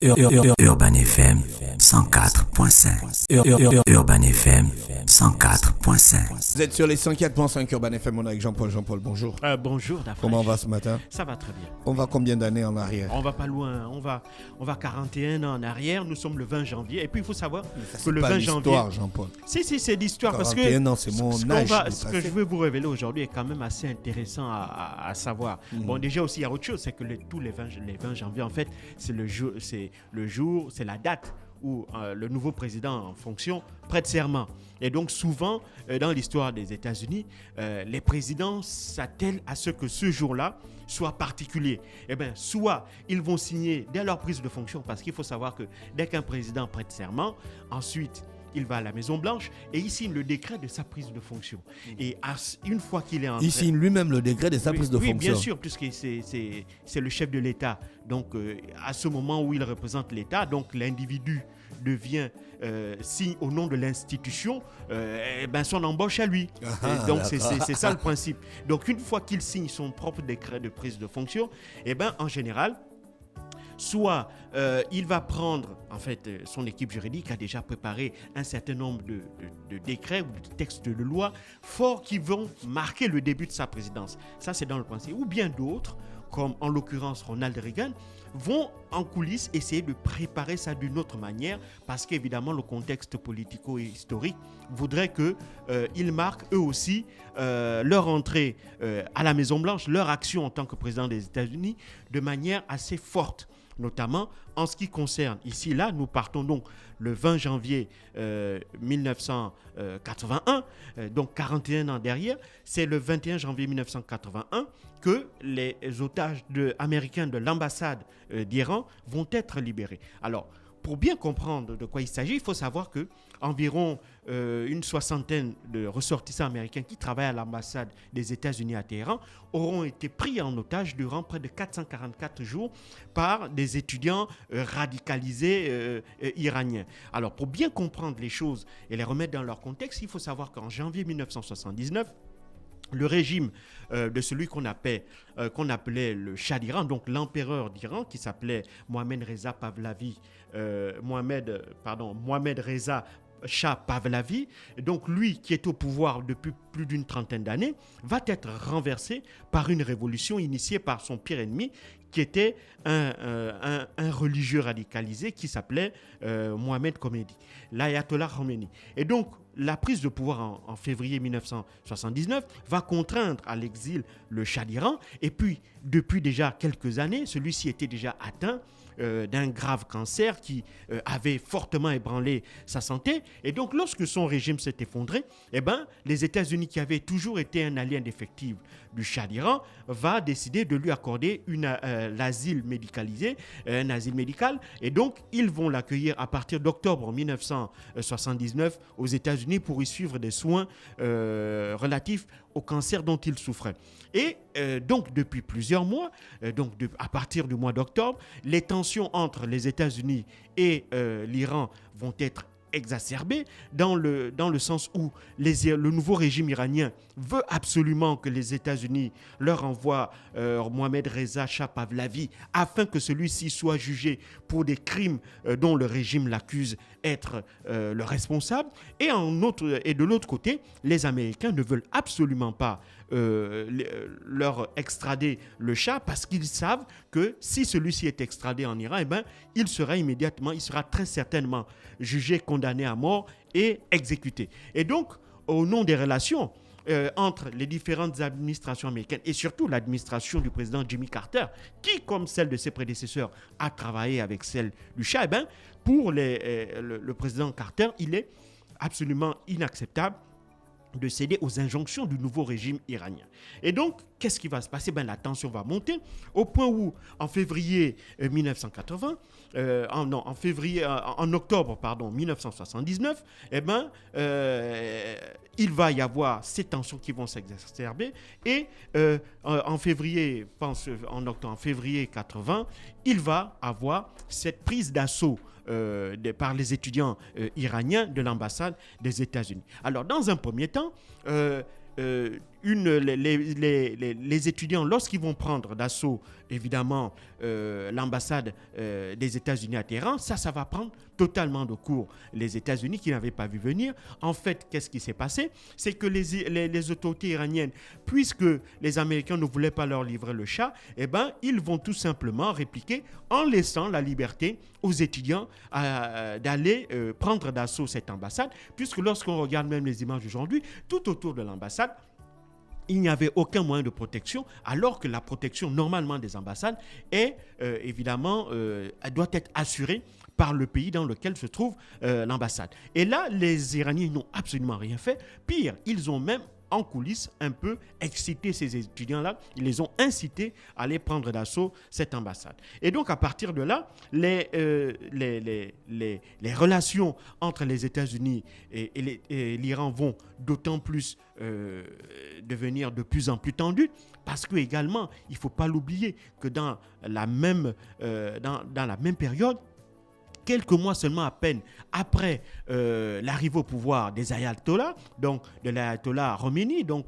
Urban FM 104.5. Urban FM 104.5. Vous êtes sur les 104.5 Urban FM, on est avec Jean-Paul. Jean-Paul, bonjour. Bonjour, Dafresh. Comment on va ce matin? Ça va très bien. On va combien d'années en arrière? On va pas loin, on va 41 ans en arrière, nous sommes le 20 janvier. Et puis il faut savoir Ça, que le pas 20 l'histoire, janvier... Jean-Paul. Si, c'est l'histoire parce que 41 ans, c'est mon âge. ce que je veux vous révéler aujourd'hui est quand même assez intéressant à savoir. Bon, déjà aussi, il y a autre chose, c'est que tous les 20 janvier, en fait, c'est la date où le nouveau président en fonction prête serment. Et donc souvent, dans l'histoire des États-Unis, les présidents s'attellent à ce que ce jour-là soit particulier. Eh bien, soit ils vont signer dès leur prise de fonction, parce qu'il faut savoir que dès qu'un président prête serment, ensuite, il va à la Maison-Blanche et il signe le décret de sa prise de fonction. Et une fois qu'il est entré... Il signe lui-même le décret de sa prise de fonction. Oui, bien sûr, puisque c'est le chef de l'État. Donc, à ce moment où il représente l'État, donc l'individu signe au nom de l'institution son embauche à lui. Donc, c'est ça le principe. Donc, une fois qu'il signe son propre décret de prise de fonction, en général, soit il va prendre, en fait, son équipe juridique a déjà préparé un certain nombre de décrets ou de textes de loi forts qui vont marquer le début de sa présidence. Ça, c'est dans le principe. Ou bien d'autres, comme en l'occurrence Ronald Reagan, vont en coulisses essayer de préparer ça d'une autre manière parce qu'évidemment le contexte politico-historique voudrait qu'ils marquent eux aussi leur entrée à la Maison-Blanche, leur action en tant que président des États-Unis de manière assez forte. Notamment en ce qui concerne, là, nous partons donc le 20 janvier 1981, donc 41 ans derrière, c'est le 21 janvier 1981 que les otages américains de l'ambassade d'Iran vont être libérés. Alors, pour bien comprendre de quoi il s'agit, il faut savoir que environ une soixantaine de ressortissants américains qui travaillent à l'ambassade des États-Unis à Téhéran auront été pris en otage durant près de 444 jours par des étudiants radicalisés iraniens. Alors, pour bien comprendre les choses et les remettre dans leur contexte, il faut savoir qu'en janvier 1979, le régime de celui qu'on appelait le Shah d'Iran, donc l'empereur d'Iran, qui s'appelait Mohammad Reza Shah Pahlavi, donc lui qui est au pouvoir depuis plus d'une trentaine d'années, va être renversé par une révolution initiée par son pire ennemi, qui était un religieux radicalisé qui s'appelait Mohamed Khomeini, l'ayatollah Khomeini. Et donc, la prise de pouvoir en février 1979 va contraindre à l'exil le Shah d'Iran. Et puis, depuis déjà quelques années, celui-ci était déjà atteint d'un grave cancer qui avait fortement ébranlé sa santé. Et donc, lorsque son régime s'est effondré, les États-Unis, qui avaient toujours été un allié indéfectible du Shah d'Iran, va décider de lui accorder l'asile médicalisé, un asile médical. Et donc, ils vont l'accueillir à partir d'octobre 1979 aux États-Unis pour y suivre des soins relatifs au cancer dont il souffrait. Et donc, depuis plusieurs mois, à partir du mois d'octobre, les tensions entre les États-Unis et l'Iran vont être exacerbées dans le sens où le nouveau régime iranien veut absolument que les États-Unis leur envoient Mohammad Reza Shah Pahlavi afin que celui-ci soit jugé pour des crimes dont le régime l'accuse être le responsable. Et de l'autre côté, les Américains ne veulent absolument pas leur extrader le Shah parce qu'ils savent que si celui-ci est extradé en Iran, il sera très certainement jugé, condamné à mort et exécuté. Et donc, au nom des relations entre les différentes administrations américaines et surtout l'administration du président Jimmy Carter, qui, comme celle de ses prédécesseurs, a travaillé avec celle du Shah, pour le président Carter, il est absolument inacceptable de céder aux injonctions du nouveau régime iranien. Et donc, qu'est-ce qui va se passer? La tension va monter au point où, en février 1980, en octobre 1979, il va y avoir ces tensions qui vont s'exacerber et en février 80, il va avoir cette prise d'assaut par les étudiants iraniens de l'ambassade des États-Unis. Alors, dans un premier temps, les étudiants, lorsqu'ils vont prendre d'assaut, évidemment, l'ambassade des États-Unis à Téhéran, ça va prendre totalement de court les États-Unis qui n'avaient pas vu venir. En fait, qu'est-ce qui s'est passé? C'est que les autorités iraniennes, puisque les Américains ne voulaient pas leur livrer le Shah, eh ben, ils vont tout simplement répliquer en laissant la liberté aux étudiants d'aller prendre d'assaut cette ambassade, puisque lorsqu'on regarde même les images aujourd'hui, tout autour de l'ambassade, il n'y avait aucun moyen de protection, alors que la protection normalement des ambassades est évidemment, elle doit être assurée par le pays dans lequel se trouve l'ambassade. Et là, les Iraniens n'ont absolument rien fait. Pire, ils ont même en coulisses un peu excité ces étudiants-là. Ils les ont incités à aller prendre d'assaut cette ambassade. Et donc, à partir de là, les relations entre les États-Unis et l'Iran vont d'autant plus devenir de plus en plus tendues, parce que également, il ne faut pas l'oublier que dans la même période, quelques mois seulement à peine après l'arrivée au pouvoir des ayatollahs, donc de l'ayatollah Khomeini, donc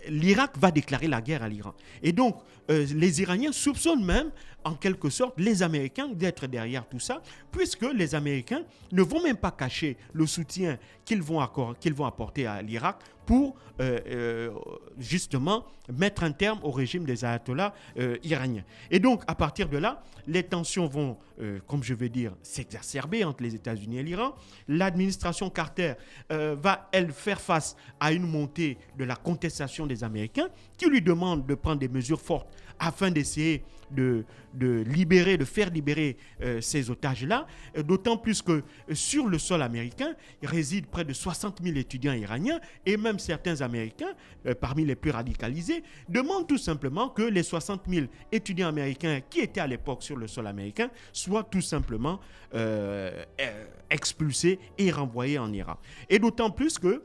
l'Irak va déclarer la guerre à l'Iran. Et donc les Iraniens soupçonnent même en quelque sorte les Américains d'être derrière tout ça, puisque les Américains ne vont même pas cacher le soutien qu'ils vont apporter à l'Irak pour justement mettre un terme au régime des ayatollahs iraniens. Et donc, à partir de là, les tensions vont, comme je vais dire, s'exacerber entre les États-Unis et l'Iran. L'administration Carter va, elle, faire face à une montée de la contestation des Américains qui lui demandent de prendre des mesures fortes afin d'essayer de faire libérer ces otages-là, d'autant plus que sur le sol américain, il réside près de 60 000 étudiants iraniens, et même certains Américains, parmi les plus radicalisés, demandent tout simplement que les 60 000 étudiants américains qui étaient à l'époque sur le sol américain soient tout simplement expulsés et renvoyés en Iran. Et d'autant plus que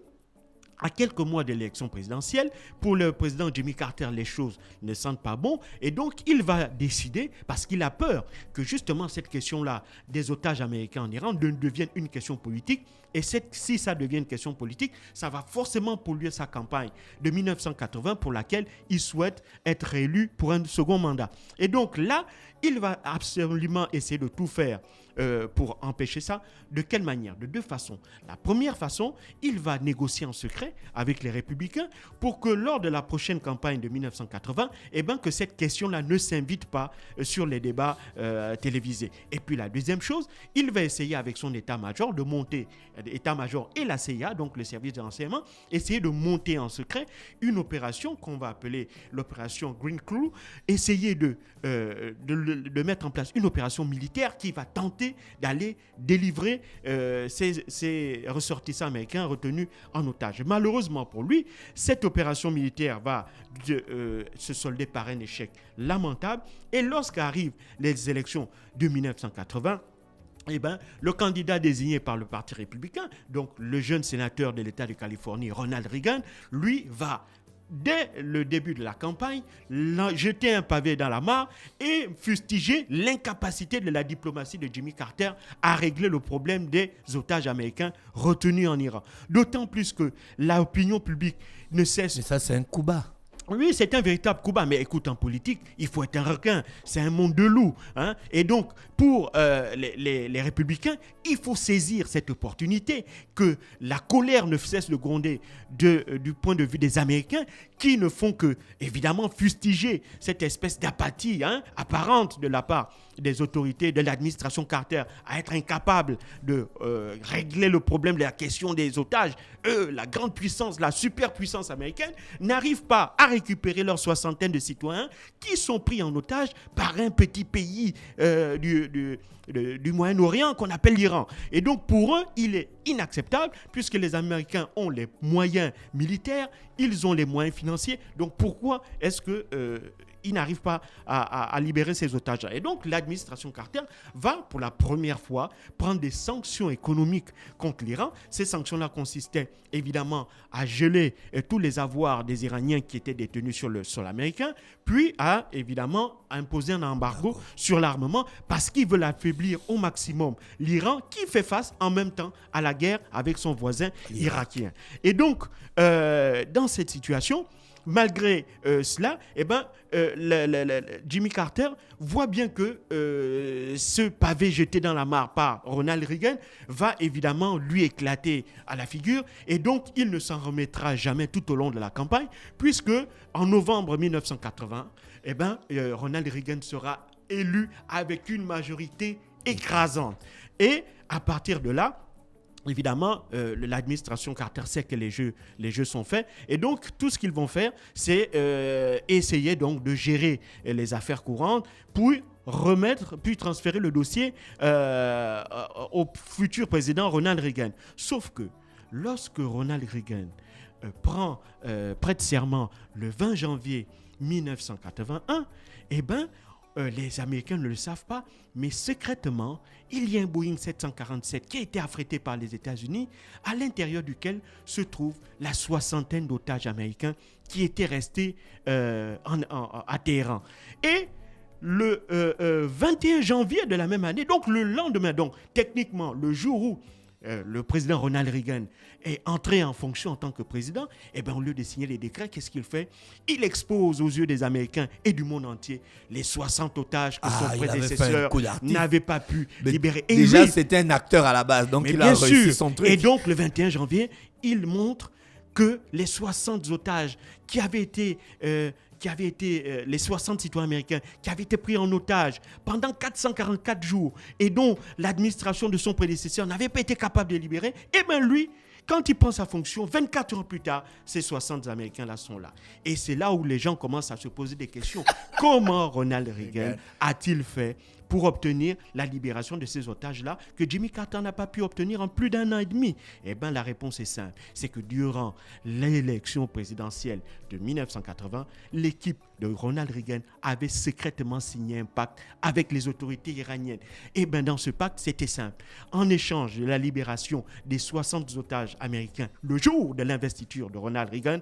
à quelques mois de l'élection présidentielle, pour le président Jimmy Carter, les choses ne sentent pas bon. Et donc, il va décider, parce qu'il a peur que justement cette question-là des otages américains en Iran devienne une question politique. Et si ça devient une question politique, ça va forcément polluer sa campagne de 1980 pour laquelle il souhaite être réélu pour un second mandat. Et donc là, il va absolument essayer de tout faire pour empêcher ça. De quelle manière? De deux façons. La première façon, il va négocier en secret avec les républicains pour que lors de la prochaine campagne de 1980, que cette question-là ne s'invite pas sur les débats télévisés. Et puis la deuxième chose, il va essayer avec son état-major de monter, état-major et la CIA, donc le service de renseignement, essayer de monter en secret une opération qu'on va appeler l'opération Green Crew, essayer de mettre en place une opération militaire qui va tenter d'aller délivrer ces ressortissants américains retenus en otage. Malheureusement pour lui, cette opération militaire va se solder par un échec lamentable. Et lorsqu'arrivent les élections de 1980, le candidat désigné par le Parti républicain, donc le jeune sénateur de l'État de Californie, Ronald Reagan, lui va, dès le début de la campagne, jeter un pavé dans la mare et fustiger l'incapacité de la diplomatie de Jimmy Carter à régler le problème des otages américains retenus en Iran. D'autant plus que l'opinion publique ne cesse... Mais ça, c'est un coup bas. Oui, c'est un véritable coup bas. Mais écoute, en politique, il faut être un requin. C'est un monde de loups. Hein? Et donc, pour les républicains, il faut saisir cette opportunité que la colère ne cesse de gronder du point de vue des Américains qui ne font que, évidemment, fustiger cette espèce d'apathie apparente de la part des autorités de l'administration Carter à être incapables de régler le problème de la question des otages. Eux, la grande puissance, la superpuissance américaine, n'arrivent pas à récupérer leurs soixantaine de citoyens qui sont pris en otage par un petit pays du Moyen-Orient qu'on appelle l'Iran. Et donc pour eux, il est inacceptable puisque les Américains ont les moyens militaires, ils ont les moyens financiers. Donc pourquoi est-ce que ils n'arrivent pas à libérer ces otages. Et donc, l'administration Carter va, pour la première fois, prendre des sanctions économiques contre l'Iran. Ces sanctions-là consistaient, évidemment, à geler tous les avoirs des Iraniens qui étaient détenus sur le sol américain, puis à, évidemment, imposer un embargo sur l'armement parce qu'ils veulent affaiblir au maximum l'Iran qui fait face en même temps à la guerre avec son voisin irakien. Et donc, dans cette situation, malgré cela, Jimmy Carter voit bien que ce pavé jeté dans la mare par Ronald Reagan va évidemment lui éclater à la figure, et donc il ne s'en remettra jamais tout au long de la campagne, puisque en novembre 1980, Ronald Reagan sera élu avec une majorité écrasante. Et à partir de là, évidemment, l'administration Carter sait que les jeux sont faits, et donc tout ce qu'ils vont faire, c'est essayer donc de gérer les affaires courantes, puis transférer le dossier au futur président Ronald Reagan. Sauf que lorsque Ronald Reagan prête serment le 20 janvier 1981, les Américains ne le savent pas, mais secrètement, il y a un Boeing 747 qui a été affrété par les États-Unis, à l'intérieur duquel se trouve la soixantaine d'otages américains qui étaient restés à Téhéran. Et le 21 janvier de la même année, donc le lendemain, donc techniquement le jour où le président Ronald Reagan est entré en fonction en tant que président, au lieu de signer les décrets, qu'est-ce qu'il fait? Il expose aux yeux des Américains et du monde entier les 60 otages que son prédécesseur n'avait pas pu libérer. Et déjà, c'était un acteur à la base, donc il a réussi son truc. Et donc, le 21 janvier, il montre que les 60 otages qui avaient été les 60 citoyens américains qui avaient été pris en otage pendant 444 jours et dont l'administration de son prédécesseur n'avait pas été capable de libérer, lui, quand il prend sa fonction, 24 heures plus tard, ces 60 Américains-là sont là. Et c'est là où les gens commencent à se poser des questions. Comment Ronald Reagan a-t-il fait pour obtenir la libération de ces otages-là que Jimmy Carter n'a pas pu obtenir en plus d'1 an et demi? La réponse est simple. C'est que durant l'élection présidentielle de 1980, l'équipe de Ronald Reagan avait secrètement signé un pacte avec les autorités iraniennes. Dans ce pacte, c'était simple. En échange de la libération des 60 otages américains le jour de l'investiture de Ronald Reagan,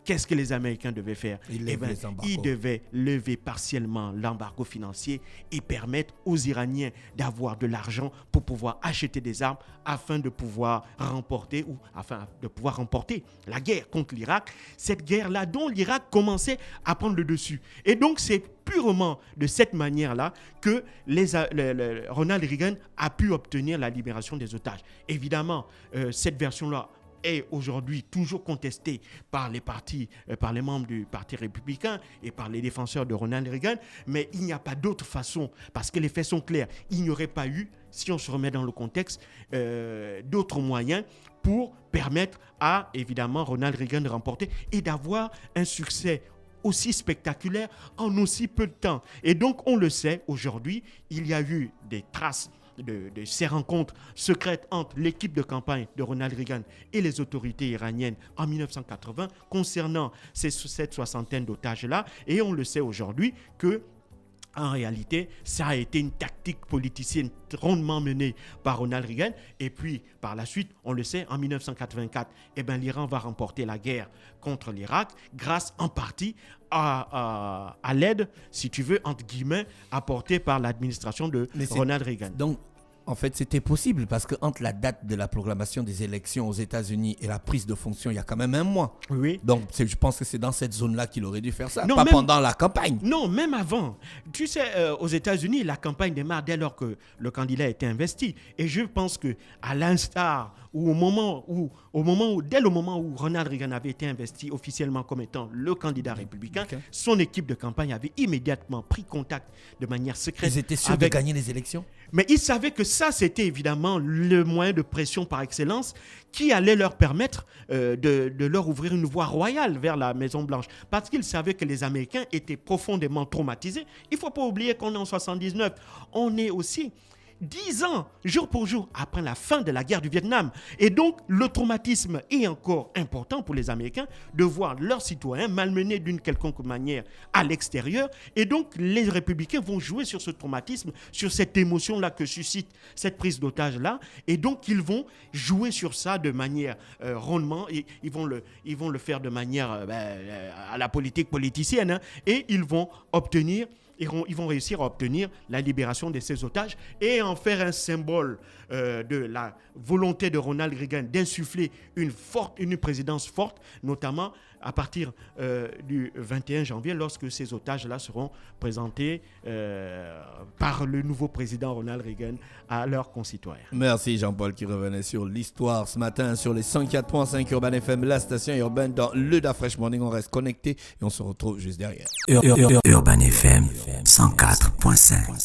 qu'est-ce que les Américains devaient faire? Ils devaient lever partiellement l'embargo financier et permettre aux Iraniens d'avoir de l'argent pour pouvoir acheter des armes afin de pouvoir remporter la guerre contre l'Irak. Cette guerre-là dont l'Irak commençait à prendre le dessus. Et donc, c'est purement de cette manière-là que Ronald Reagan a pu obtenir la libération des otages. Évidemment, cette version-là est aujourd'hui toujours contestée par les membres du Parti républicain et par les défenseurs de Ronald Reagan, mais il n'y a pas d'autre façon, parce que les faits sont clairs. Il n'y aurait pas eu, si on se remet dans le contexte, d'autres moyens pour permettre à, évidemment, Ronald Reagan de remporter et d'avoir un succès aussi spectaculaire en aussi peu de temps. Et donc, on le sait, aujourd'hui, il y a eu des traces de ces rencontres secrètes entre l'équipe de campagne de Ronald Reagan et les autorités iraniennes en 1980 concernant cette soixantaine d'otages-là. Et on le sait aujourd'hui que en réalité, ça a été une tactique politicienne rondement menée par Ronald Reagan. Et puis, par la suite, on le sait, en 1984, l'Iran va remporter la guerre contre l'Irak grâce en partie à l'aide, si tu veux, entre guillemets, apportée par l'administration de Ronald Reagan. Donc, en fait, c'était possible parce qu'entre la date de la proclamation des élections aux États-Unis et la prise de fonction, il y a quand même un mois. Oui. Donc, je pense que c'est dans cette zone-là qu'il aurait dû faire ça, pendant la campagne. Non, même avant. Tu sais, aux États-Unis, la campagne démarre dès lors que le candidat a été investi. Et je pense qu'à l'instar, ou dès le moment où Ronald Reagan avait été investi officiellement comme étant le candidat républicain, son équipe de campagne avait immédiatement pris contact de manière secrète. Ils étaient sûrs de gagner les élections? Mais ils savaient que ça, c'était évidemment le moyen de pression par excellence qui allait leur permettre de leur ouvrir une voie royale vers la Maison-Blanche. Parce qu'ils savaient que les Américains étaient profondément traumatisés. Il ne faut pas oublier qu'on est en 79. On est aussi 10 ans, jour pour jour, après la fin de la guerre du Vietnam. Et donc, le traumatisme est encore important pour les Américains de voir leurs citoyens malmenés d'une quelconque manière à l'extérieur. Et donc, les républicains vont jouer sur ce traumatisme, sur cette émotion-là que suscite cette prise d'otage-là. Et donc, ils vont jouer sur ça de manière rondement. Et ils vont le faire de manière à la politique politicienne. Hein, et ils vont réussir à obtenir la libération de ces otages et en faire un symbole de la volonté de Ronald Reagan d'insuffler une présidence forte, notamment à partir du 21 janvier, lorsque ces otages-là seront présentés par le nouveau président Ronald Reagan à leurs concitoyens. Merci Jean-Paul qui revenait sur l'histoire ce matin sur les 104.5 Urban FM, la station urbaine dans le Da Fresh Morning. On reste connecté et on se retrouve juste derrière. Urban FM 104.5.